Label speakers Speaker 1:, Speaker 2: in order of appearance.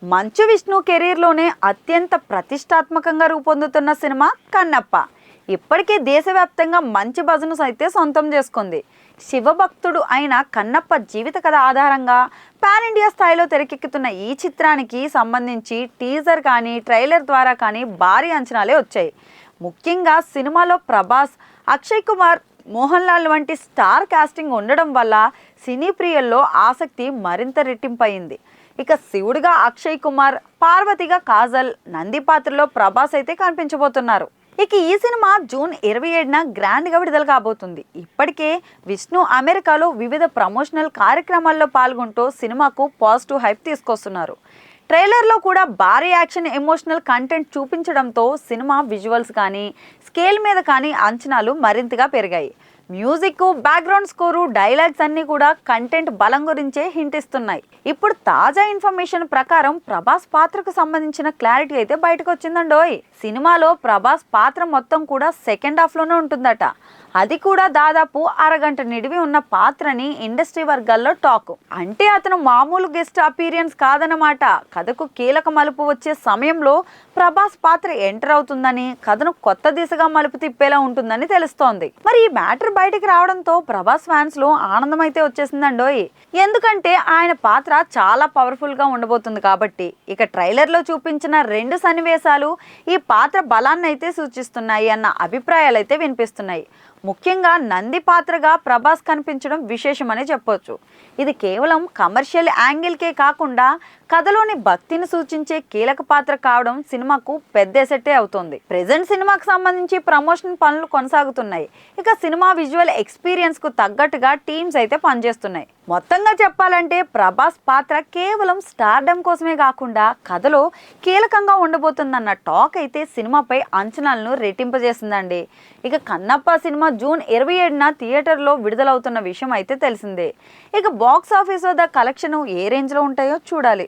Speaker 1: మంచు విష్ణు కెరీర్లోనే అత్యంత ప్రతిష్టాత్మకంగా రూపొందుతున్న సినిమా కన్నప్ప. ఇప్పటికే దేశవ్యాప్తంగా మంచి బజను అయితే సొంతం చేసుకుంది. శివభక్తుడు అయిన కన్నప్ప జీవిత కథ ఆధారంగా పాన్ ఇండియా స్థాయిలో తెరకెక్కుతున్న ఈ చిత్రానికి సంబంధించి టీజర్ కానీ ట్రైలర్ ద్వారా కానీ భారీ అంచనాలే వచ్చాయి. ముఖ్యంగా సినిమాలో ప్రభాస్, అక్షయ్ కుమార్, మోహన్ లాల్ వంటి స్టార్ కాస్టింగ్ ఉండడం వల్ల సినీ ప్రియుల్లో ఆసక్తి మరింత రెట్టింపయింది. ఇక శివుడిగా అక్షయ్ కుమార్, పార్వతిగా కాజల్, నంది పాత్రలో ప్రభాస్ అయితే కనిపించబోతున్నారు. ఇక ఈ సినిమా జూన్ 27న గ్రాండ్గా విడుదల కాబోతుంది. ఇప్పటికే విష్ణు అమెరికాలో వివిధ ప్రమోషనల్ కార్యక్రమాల్లో పాల్గొంటూ సినిమాకు పాజిటివ్ హైప్ తీసుకొస్తున్నారు. ట్రైలర్లో కూడా భారీ యాక్షన్, ఎమోషనల్ కంటెంట్ చూపించడంతో సినిమా విజువల్స్ కానీ స్కేల్ మీద కానీ అంచనాలు మరింతగా పెరిగాయి. మ్యూజిక్, బ్యాక్గ్రౌండ్ స్కోరు, డైలాగ్స్ అన్నీ కూడా కంటెంట్ బలం గురించే హింట్ ఇస్తున్నాయి. ఇప్పుడు తాజా ఇన్ఫర్మేషన్ ప్రకారం ప్రభాస్ పాత్రకు సంబంధించిన క్లారిటీ అయితే బయటకు వచ్చిందండోయ్. సినిమాలో ప్రభాస్ పాత్ర మొత్తం కూడా సెకండ్ హాఫ్లోనే ఉంటుందట. అది కూడా దాదాపు అరగంట నిడివి ఉన్న పాత్రని ఇండస్ట్రీ వర్గాల్లో టాక్. అంటే అతను మామూలు గెస్ట్ అపీరియన్స్ కాదన్నమాట. కథకు కీలక మలుపు వచ్చే సమయంలో ప్రభాస్ పాత్ర ఎంటర్ అవుతుందని, కథను కొత్త దిశగా మలుపు తిప్పేలా ఉంటుందని తెలుస్తోంది. మరి ఈ మ్యాటర్ బయటికి రావడంతో ప్రభాస్ ఫ్యాన్స్ లో ఆనందం అయితే వచ్చేసిందండోయ్. ఎందుకంటే ఆయన పాత్ర చాలా పవర్ఫుల్ గా ఉండబోతుంది కాబట్టి. ఇక ట్రైలర్ లో చూపించిన 2 సన్నివేశాలు ఈ పాత్ర బలాన్ని అయితే సూచిస్తున్నాయి అన్న అభిప్రాయాలు అయితే వినిపిస్తున్నాయి. ముఖ్యంగా నంది పాత్రగా ప్రభాస్ కనిపించడం విశేషమని చెప్పొచ్చు. ఇది కేవలం కమర్షియల్ యాంగిల్కే కాకుండా కథలోని భక్తిని సూచించే కీలక పాత్ర కావడం సినిమాకు పెద్ద ఎసెట్టే అవుతుంది. ప్రెజెంట్ సినిమాకు సంబంధించి ప్రమోషన్ పనులు కొనసాగుతున్నాయి. ఇక సినిమా విజువల్ ఎక్స్పీరియన్స్ కు తగ్గట్టుగా టీమ్స్ అయితే పనిచేస్తున్నాయి. మొత్తంగా చెప్పాలంటే ప్రభాస్ పాత్ర కేవలం స్టార్డమ్ కోసమే కాకుండా కథలో కీలకంగా ఉండబోతుందన్న టాక్ అయితే సినిమాపై అంచనాలను రెట్టింపజేసిందండి. ఇక కన్నప్ప సినిమా జూన్ 27న థియేటర్లో విడుదలవుతున్న విషయం అయితే తెలిసిందే. ఇక బాక్స్ ఆఫీస్ వద్ద కలెక్షన్ ఏ రేంజ్లో ఉంటాయో చూడాలి.